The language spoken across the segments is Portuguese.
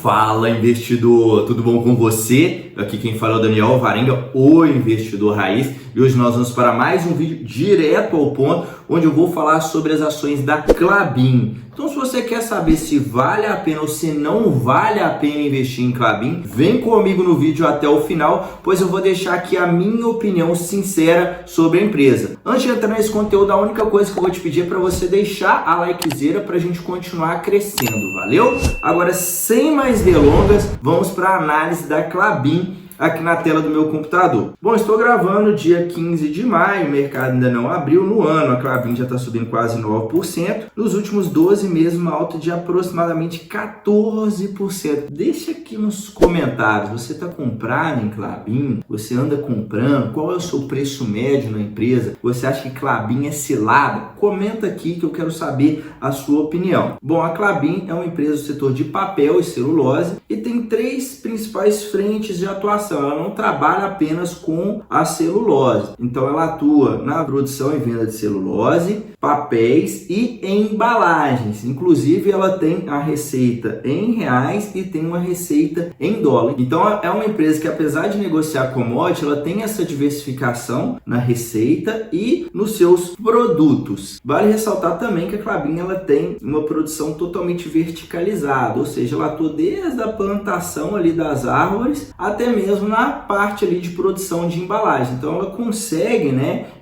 Fala, investidor, tudo bom com você? Aqui quem fala é o Daniel Alvarenga, o investidor raiz, e hoje nós vamos para mais um vídeo direto ao ponto, onde eu vou falar sobre as ações da Klabin. Então, se você quer saber se vale a pena ou se não vale a pena investir em Klabin, vem comigo no vídeo até o final, pois eu vou deixar aqui a minha opinião sincera sobre a empresa. Antes de entrar nesse conteúdo, a única coisa que eu vou te pedir é para você deixar a likezeira para a gente continuar crescendo, valeu? Agora, sem mais delongas, vamos para a análise da Klabin aqui na tela do meu computador. Bom, estou gravando dia 15 de maio, o mercado ainda não abriu no ano, a Klabin já está subindo quase 9%, nos últimos 12 meses uma alta de aproximadamente 14%. Deixa aqui nos comentários, você está comprado em Klabin? Você anda comprando? Qual é o seu preço médio na empresa? Você acha que Klabin é cilada? Comenta aqui que eu quero saber a sua opinião. Bom, a Klabin é uma empresa do setor de papel e celulose e tem três principais frentes de atuação. Ela não trabalha apenas com a celulose, então ela atua na produção e venda de celulose, papéis e embalagens. Inclusive ela tem a receita em reais e tem uma receita em dólar. Então é uma empresa que, apesar de negociar commodity, ela tem essa diversificação na receita e nos seus produtos. Vale ressaltar também que a Klabin ela tem uma produção totalmente verticalizada, ou seja, ela atua desde a plantação ali das árvores até mesmo na parte ali de produção de embalagem. Então ela consegue,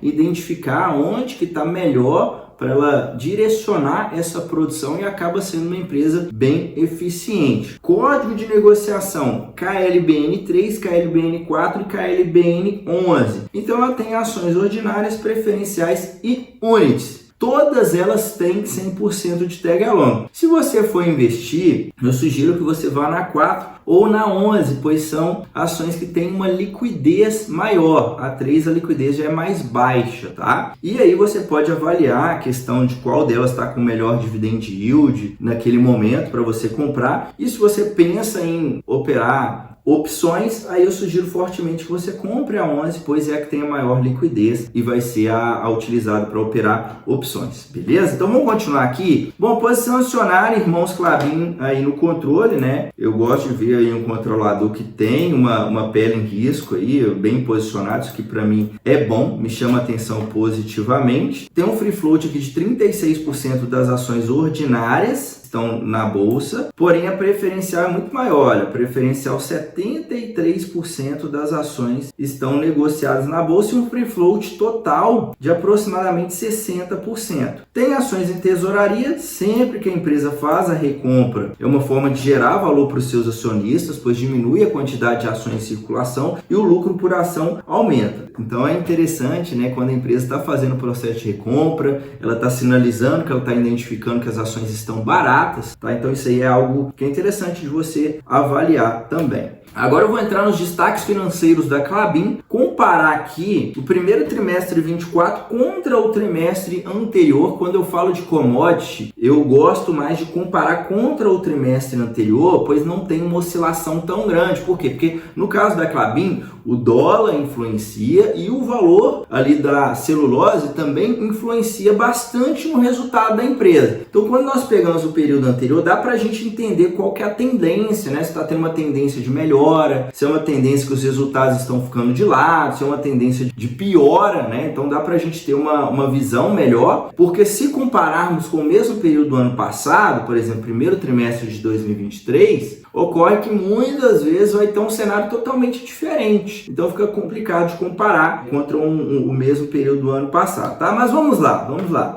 identificar onde que está melhor para ela direcionar essa produção e acaba sendo uma empresa bem eficiente. Código de negociação KLBN3, KLBN4 e KLBN11. Então ela tem ações ordinárias, preferenciais e units. Todas elas têm 100% de tag along. Se você for investir, eu sugiro que você vá na 4 ou na 11, pois são ações que têm uma liquidez maior. A 3 a liquidez já é mais baixa, tá? E aí você pode avaliar a questão de qual delas está com melhor dividend yield naquele momento para você comprar. E se você pensa em operar opções, aí eu sugiro fortemente que você compre a 11, pois é a que tem a maior liquidez e vai ser a utilizada para operar opções, beleza? Então vamos continuar aqui. Bom, posição acionária, irmãos Klabin aí no controle, Eu gosto de ver aí um controlador que tem uma pele em risco aí, bem posicionado, isso que para mim é bom, me chama atenção positivamente. Tem um free float aqui de 36% das ações ordinárias estão na bolsa, porém a preferencial é muito maior. Olha, preferencial 73% das ações estão negociadas na bolsa e um free float total de aproximadamente 60%. Tem ações em tesouraria, sempre que a empresa faz a recompra, é uma forma de gerar valor para os seus acionistas, pois diminui a quantidade de ações em circulação e o lucro por ação aumenta. Então é interessante, quando a empresa está fazendo o processo de recompra, ela está sinalizando que ela está identificando que as ações estão baratas, tá? Então isso aí é algo que é interessante de você avaliar também. Agora eu vou entrar nos destaques financeiros da Klabin, comparar aqui o primeiro trimestre 24 contra o trimestre anterior. Quando eu falo de commodity, eu gosto mais de comparar contra o trimestre anterior, pois não tem uma oscilação tão grande. Por quê? Porque no caso da Klabin, o dólar influencia e o valor ali da celulose também influencia bastante no resultado da empresa. Então, quando nós pegamos o período anterior, dá para a gente entender qual que é a tendência, se está tendo uma tendência de melhora, se é uma tendência que os resultados estão ficando de lado, se é uma tendência de piora, Então dá para a gente ter uma visão melhor, porque se compararmos com o mesmo período do ano passado, por exemplo, primeiro trimestre de 2023, ocorre que muitas vezes vai ter um cenário totalmente diferente. Então fica complicado de comparar contra o mesmo período do ano passado, tá? Mas vamos lá.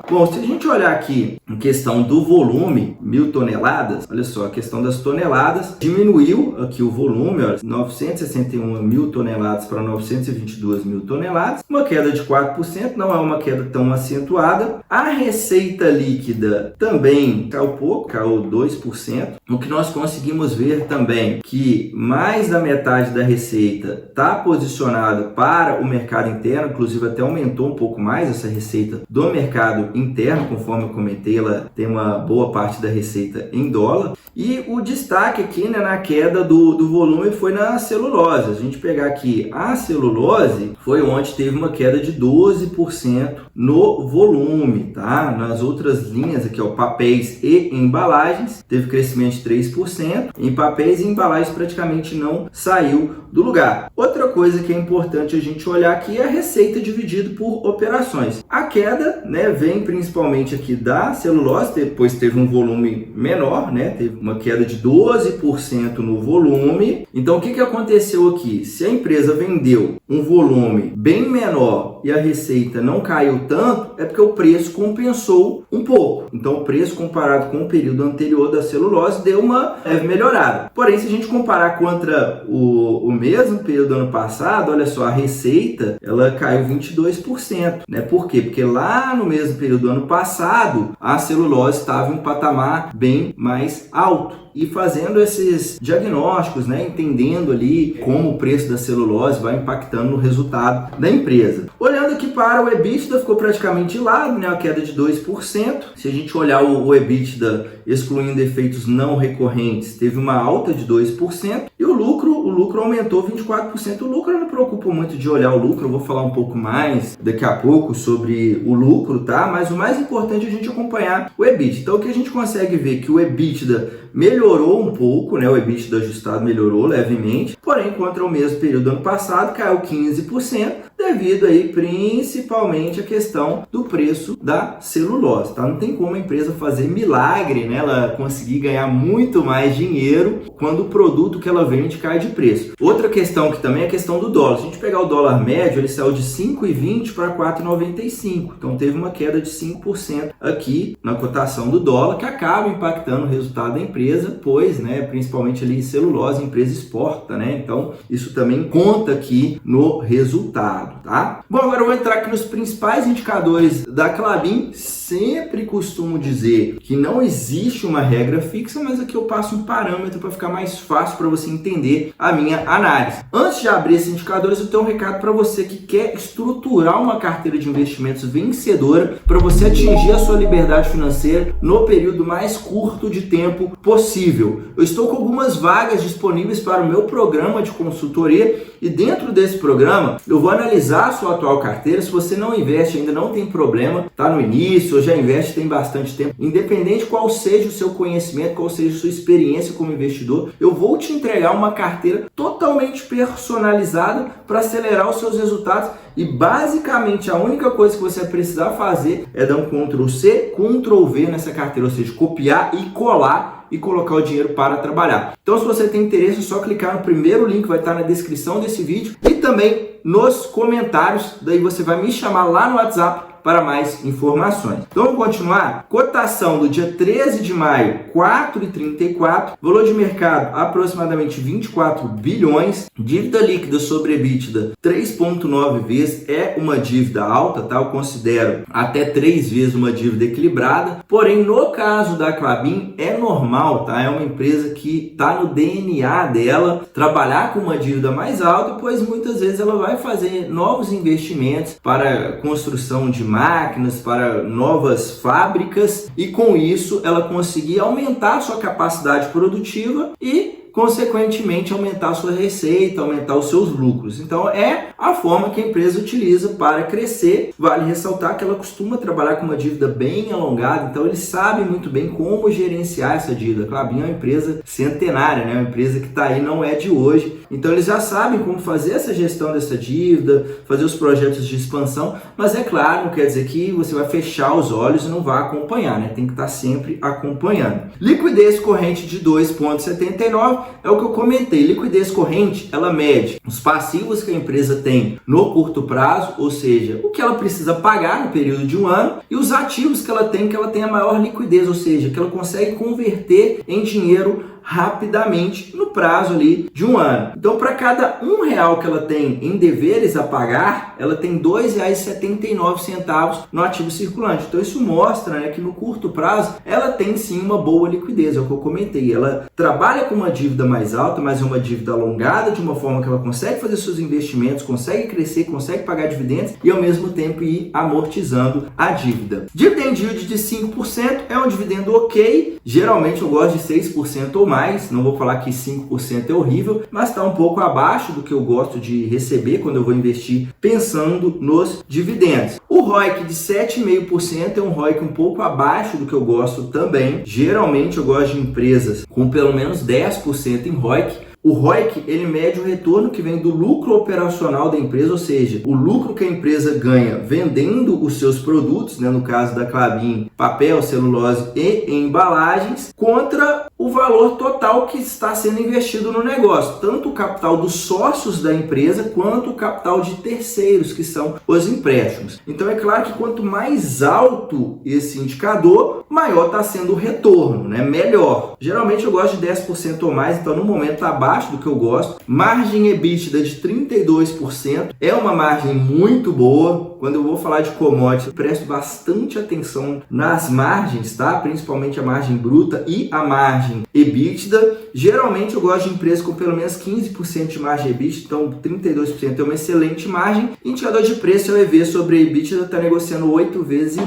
Bom, se a gente olhar aqui em questão do volume, 1.000 toneladas, olha só, a questão das toneladas, diminuiu aqui o volume, olha, 961 mil toneladas para 922 mil toneladas, uma queda de 4%, não é uma queda tão acentuada. A receita líquida também caiu pouco, caiu 2%. O que nós conseguimos ver também que mais da metade da receita está posicionada para o mercado interno, inclusive até aumentou um pouco mais essa receita do mercado interno, conforme eu comentei, ela tem uma boa parte da receita em dólar. E o destaque aqui, na queda do volume foi na celulose. A gente pegar aqui a celulose, celulose foi onde teve uma queda de 12% no volume, tá? Nas outras linhas aqui, ó, papéis e embalagens, teve crescimento de 3%. Em papéis e embalagens praticamente não saiu do lugar. Outra coisa que é importante a gente olhar aqui é a receita dividida por operações. A queda, né, vem principalmente aqui da celulose, depois teve um volume menor, né, teve uma queda de 12% no volume. Então o que aconteceu aqui? Se a empresa vendeu um volume bem menor e a receita não caiu tanto, é porque o preço compensou um pouco. Então o preço comparado com o período anterior da celulose deu uma leve melhorada. Porém, se a gente comparar contra o mesmo período do ano passado, olha só, a receita ela caiu 22%, né? Por quê? Porque lá no mesmo período do ano passado, a celulose estava em um patamar bem mais alto. E fazendo esses diagnósticos, né, entendendo ali como o preço da celulose vai impactando no resultado da empresa. Olhando aqui para o EBITDA, ficou praticamente de lado, né, uma queda de 2%. Se a gente olhar o EBITDA, excluindo efeitos não recorrentes, teve uma alta de 2%. E o lucro aumentou 24%. O lucro eu não me preocupo muito de olhar o lucro, eu vou falar um pouco mais daqui a pouco sobre o lucro, tá? Mas o mais importante é a gente acompanhar o EBITDA. Então o que a gente consegue ver que o EBITDA melhorou um pouco, né? O EBITDA ajustado melhorou levemente, porém, contra o mesmo período do ano passado, caiu 15%, devido aí principalmente à questão do preço da celulose, tá? Não tem como a empresa fazer milagre, né? Ela conseguir ganhar muito mais dinheiro quando o produto que ela vende cai de preço. Outra questão que também é a questão do dólar. Se a gente pegar o dólar médio, ele saiu de 5,20 para 4,95. Então teve uma queda de 5% aqui na cotação do dólar, que acaba impactando o resultado da empresa, pois, né, principalmente ali celulose, a empresa exporta, né? Então isso também conta aqui no resultado, tá? Bom, agora eu vou entrar aqui nos principais indicadores da Klabin. Sempre costumo dizer que não existe uma regra fixa, mas aqui eu passo um parâmetro para ficar mais fácil para você entender a minha análise. Antes de abrir esses indicadores, eu tenho um recado para você que quer estruturar uma carteira de investimentos vencedora para você atingir a sua liberdade financeira no período mais curto de tempo possível. Eu estou com algumas vagas disponíveis para o meu programa de consultoria e dentro desse programa eu vou analisar a sua atual carteira. Se você não investe ainda, não tem problema, tá no início ou já investe tem bastante tempo, independente qual seja o seu conhecimento, qual seja a sua experiência como investidor, eu vou te entregar uma carteira totalmente personalizada para acelerar os seus resultados. E basicamente a única coisa que você vai precisar fazer é dar um Ctrl+C, Ctrl+V nessa carteira, ou seja, copiar e colar e colocar o dinheiro para trabalhar. Então, se você tem interesse, é só clicar no primeiro link, vai estar na descrição desse vídeo e também nos comentários. Daí você vai me chamar lá no WhatsApp para mais informações. Então vamos continuar. Cotação do dia 13 de maio, 4,34. Valor de mercado, aproximadamente 24 bilhões. Dívida líquida sobre EBITDA, 3,9 vezes. É uma dívida alta, tá? Eu considero até 3 vezes uma dívida equilibrada. Porém, no caso da Klabin, é normal, tá? É uma empresa que está no DNA dela trabalhar com uma dívida mais alta, pois muitas vezes ela vai fazer novos investimentos para construção de máquinas, para novas fábricas, e com isso ela conseguir aumentar a sua capacidade produtiva e consequentemente aumentar a sua receita, aumentar os seus lucros. Então é a forma que a empresa utiliza para crescer. Vale ressaltar que ela costuma trabalhar com uma dívida bem alongada, então eles sabem muito bem como gerenciar essa dívida. A Klabin é uma empresa centenária, né? Uma empresa que está aí, não é de hoje, então eles já sabem como fazer essa gestão dessa dívida, fazer os projetos de expansão, mas é claro, não quer dizer que você vai fechar os olhos e não vai acompanhar, né? Tem que estar sempre acompanhando. Liquidez corrente de 2,79 é o que eu comentei. Liquidez corrente, ela mede os passivos que a empresa tem no curto prazo, ou seja, o que ela precisa pagar no período de um ano, e os ativos que ela tem a maior liquidez, ou seja, que ela consegue converter em dinheiro rapidamente no prazo ali de um ano. Então, para cada R$1 que ela tem em deveres a pagar, ela tem R$ 2,79 no ativo circulante. Então, isso mostra, né, que no curto prazo ela tem sim uma boa liquidez, é o que eu comentei. Ela trabalha com uma dívida mais alta, mas é uma dívida alongada, de uma forma que ela consegue fazer seus investimentos, consegue crescer, consegue pagar dividendos e ao mesmo tempo ir amortizando a dívida. Dividend yield de 5% é um dividendo ok, geralmente eu gosto de 6% ou mais. mais, não vou falar que 5% é horrível, mas está um pouco abaixo do que eu gosto de receber quando eu vou investir pensando nos dividendos. O ROIC de 7,5% é um ROIC um pouco abaixo do que eu gosto também. Geralmente eu gosto de empresas com pelo menos 10% em ROIC. O ROIC, ele mede o retorno que vem do lucro operacional da empresa, ou seja, o lucro que a empresa ganha vendendo os seus produtos, né, no caso da Klabin, papel, celulose e embalagens, contra o valor total que está sendo investido no negócio, tanto o capital dos sócios da empresa quanto o capital de terceiros, que são os empréstimos. Então é claro que quanto mais alto esse indicador, maior está sendo o retorno, né? Melhor. Geralmente eu gosto de 10% ou mais, então no momento está abaixo do que eu gosto. Margem EBITDA de 32% é uma margem muito boa. Quando eu vou falar de commodities, eu presto bastante atenção nas margens, tá? Principalmente a margem bruta e a margem EBITDA. Geralmente eu gosto de empresas com pelo menos 15% de margem EBITDA, então 32% é uma excelente margem. Indicador de preço é o EV sobre EBITDA, está negociando 8,5 vezes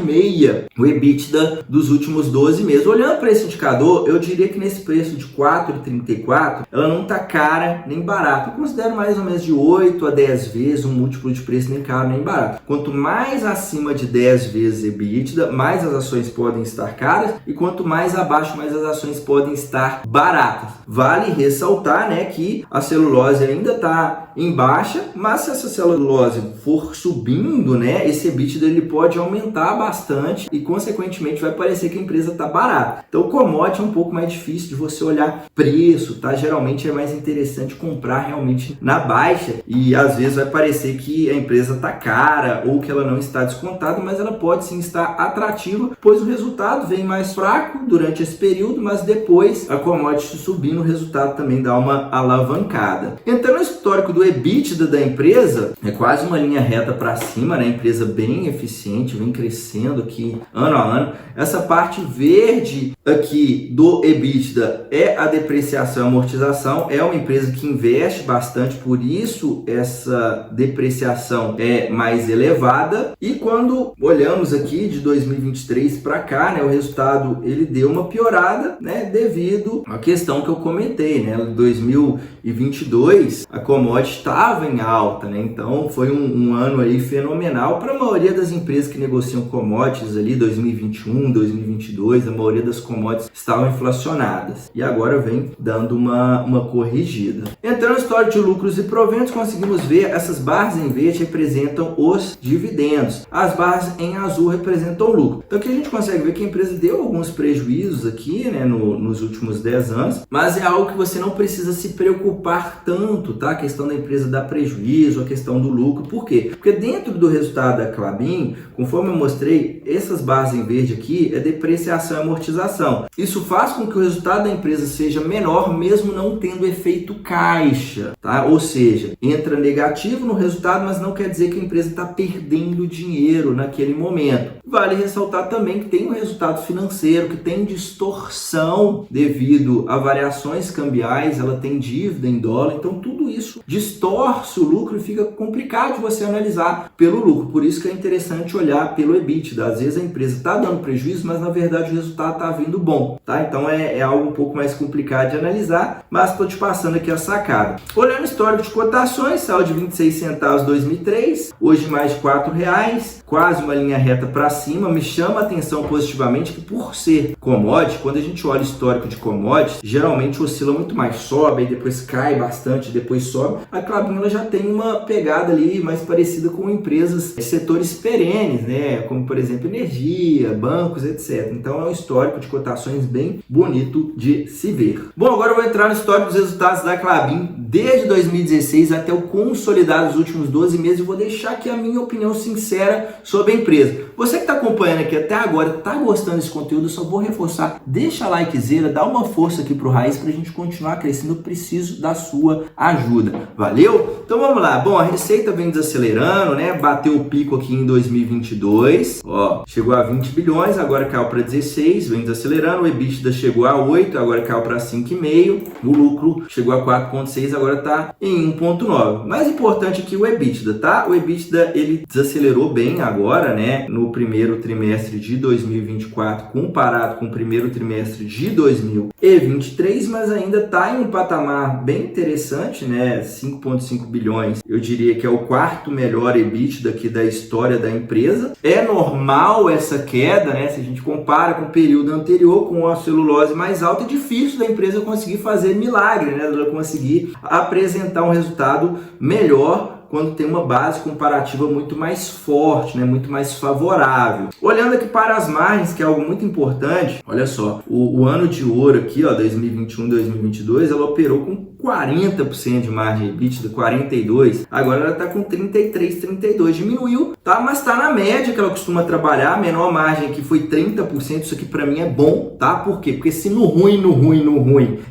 o EBITDA dos últimos 12 meses. Olhando para esse indicador, eu diria que nesse preço de 4,34, ela não está cara nem barata. Eu considero mais ou menos de 8 a 10 vezes um múltiplo de preço nem caro nem barato. Quanto mais acima de 10 vezes EBITDA, mais as ações podem estar caras, e quanto mais abaixo, mais as ações podem estar baratas. Vale ressaltar, né, que a celulose ainda está em baixa, mas se essa celulose for subindo, né, esse EBITDA ele pode aumentar bastante e consequentemente vai parecer que a empresa está barata. Então o commodity é um pouco mais difícil de você olhar preço, tá? Geralmente é mais interessante comprar realmente na baixa e às vezes vai parecer que a empresa está cara ou que ela não está descontada, mas ela pode sim estar atrativa, pois o resultado vem mais fraco durante esse período, mas depois a commodity subindo, o resultado também dá uma alavancada. Entrando no histórico do EBITDA da empresa, é quase uma linha reta para cima, né? Empresa bem eficiente, vem crescendo aqui ano a ano. Essa parte verde aqui do EBITDA é a depreciação e amortização, é uma empresa que investe bastante, por isso essa depreciação é mais elevada. E quando olhamos aqui de 2023 para cá, né, o resultado ele deu uma piorada, né, devido à questão que eu comentei, né, 2022 a commodity estava em alta, né, então foi um ano aí fenomenal para a maioria das empresas que negociam commodities ali, 2021, 2022, a maioria das commodities estavam inflacionadas e agora vem dando uma corrigida. Entrando na história de lucros e proventos, conseguimos ver essas barras em verde representam os dividendos, as barras em azul representam o lucro. Então aqui a gente consegue ver que a empresa deu alguns prejuízos aqui, né, nos últimos 10 anos, mas é algo que você não precisa se preocupar tanto, tá? A questão da empresa dar prejuízo, a questão do lucro. Por quê? Porque dentro do resultado da Klabin, conforme eu mostrei, essas barras em verde aqui é depreciação e amortização. Isso faz com que o resultado da empresa seja menor, mesmo não tendo efeito caixa, tá? Ou seja, entra negativo no resultado, mas não quer dizer que a empresa está perdendo dinheiro naquele momento. Vale ressaltar também que tem um resultado financeiro, que tem distorção devido a variações cambiais, ela tem dívida em dólar, então tudo isso distorce o lucro e fica complicado de você analisar pelo lucro. Por isso que é interessante olhar pelo EBITDA. Às vezes a empresa está dando prejuízo, mas na verdade o resultado está vindo bom, tá? Então é algo um pouco mais complicado de analisar, mas estou te passando aqui a sacada. Olhando o histórico de cotações, saiu de 26 centavos em 2003, hoje mais de R$4, quase uma linha reta para cima. Me chama a atenção positivamente que por ser commodity, quando a gente olha o histórico de commodities, geralmente oscila muito mais, sobe, aí depois cai bastante, depois sobe. A Klabin ela já tem uma pegada ali mais parecida com empresas de setores perenes, né, como por exemplo energia, bancos, etc. Então é um histórico de cotações bem bonito de se ver. Bom, agora eu vou entrar no histórico dos resultados da Klabin desde 2016 até o consolidado dos últimos 12 meses. Eu vou deixar aqui a minha opinião sincera sobre a empresa. Você que está acompanhando aqui até agora, está gostando desse conteúdo, eu só vou reforçar, deixa likezera, dá uma força aqui pro Raiz para a gente continuar crescendo. Eu preciso da sua ajuda. Valeu? Então vamos lá. Bom, a receita vem desacelerando, né? Bateu o pico aqui em 2022, ó, chegou a 20 bilhões, agora caiu para 16, vem desacelerando. O EBITDA chegou a 8, agora caiu para 5,5. O lucro chegou a 4,6, agora está em 1,9. Mais importante aqui o EBITDA, tá? O EBITDA ele desacelerou bem agora, né? No primeiro primeiro trimestre de 2024 comparado com o primeiro trimestre de 2023, mas ainda está em um patamar bem interessante, né? 5,5 bilhões, eu diria que é o quarto melhor EBITDA aqui da história da empresa. É normal essa queda, né? Se a gente compara com o período anterior, com a celulose mais alta, é difícil da empresa conseguir fazer milagre, né? Ela conseguir apresentar um resultado melhor quando tem uma base comparativa muito mais forte, né, muito mais favorável. Olhando aqui para as margens, que é algo muito importante, olha só, o ano de ouro aqui, ó, 2021, 2022, ela operou com 40% de margem EBITDA, 42%, agora ela está com 33%, 32%, diminuiu, tá? Mas está na média que ela costuma trabalhar, a menor margem aqui foi 30%, isso aqui para mim é bom, tá? Por quê? Porque se no ruim,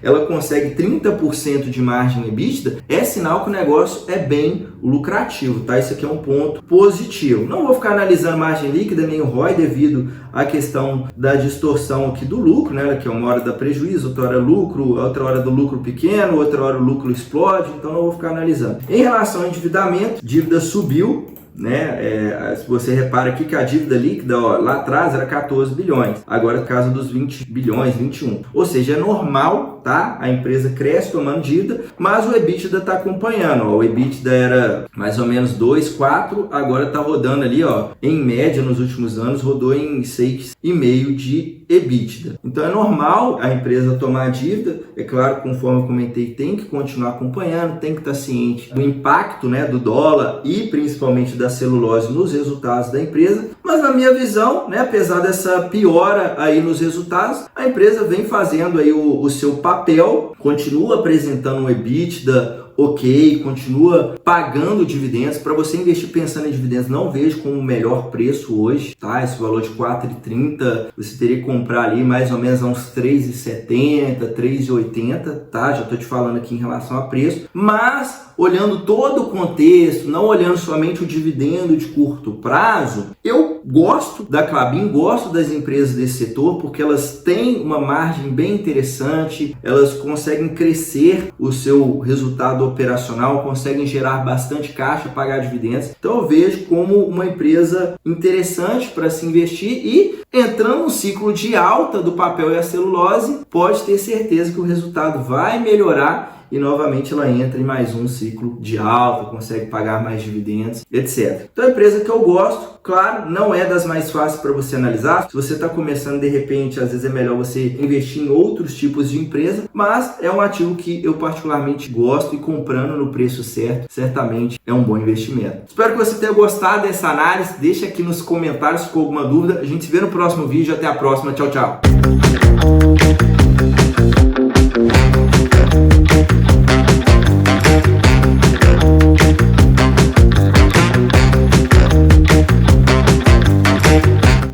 ela consegue 30% de margem EBITDA, é sinal que o negócio é bem lucrativo, tá? Isso aqui é um ponto positivo. Não vou ficar analisando margem líquida nem o ROI devido à questão da distorção aqui do lucro, né? Que é uma hora dá prejuízo, outra hora lucro, outra hora do lucro pequeno, outra hora o lucro explode, então não vou ficar analisando. Em relação ao endividamento, dívida subiu, né? Se você repara aqui que a dívida líquida, ó, lá atrás era 14 bilhões, agora é casa dos 20 bilhões, 21. Ou seja, é normal, tá? A empresa cresce tomando dívida, mas o EBITDA está acompanhando, ó. O EBITDA era mais ou menos 2,4, agora está rodando ali, ó, em média nos últimos anos, rodou em 6,5 de EBITDA. Então é normal a empresa tomar dívida, é claro, conforme eu comentei, tem que continuar acompanhando, tem que estar ciente do impacto, né, do dólar e principalmente da celulose nos resultados da empresa, mas na minha visão, né, apesar dessa piora aí nos resultados, a empresa vem fazendo aí o seu papel, continua apresentando um EBITDA ok, continua pagando dividendos. Para você investir pensando em dividendos, não vejo como o melhor preço hoje, tá? Esse valor de R$ 4,30, você teria que comprar ali mais ou menos a uns R$ 3,70, R$ 3,80, tá? Já tô te falando aqui em relação a preço, mas olhando todo o contexto, não olhando somente o dividendo de curto prazo, eu gosto da Klabin, gosto das empresas desse setor, porque elas têm uma margem bem interessante, elas conseguem crescer o seu resultado operacional, conseguem gerar bastante caixa, pagar dividendos. Então eu vejo como uma empresa interessante para se investir e entrando no ciclo de alta do papel e a celulose, pode ter certeza que o resultado vai melhorar e novamente ela entra em mais um ciclo de alta, consegue pagar mais dividendos, etc. Então, a empresa que eu gosto, claro, não é das mais fáceis para você analisar. Se você está começando, de repente, às vezes é melhor você investir em outros tipos de empresa, mas é um ativo que eu particularmente gosto e comprando no preço certo, certamente é um bom investimento. Espero que você tenha gostado dessa análise. Deixa aqui nos comentários se ficou alguma dúvida. A gente se vê no próximo vídeo. Até a próxima. Tchau, tchau.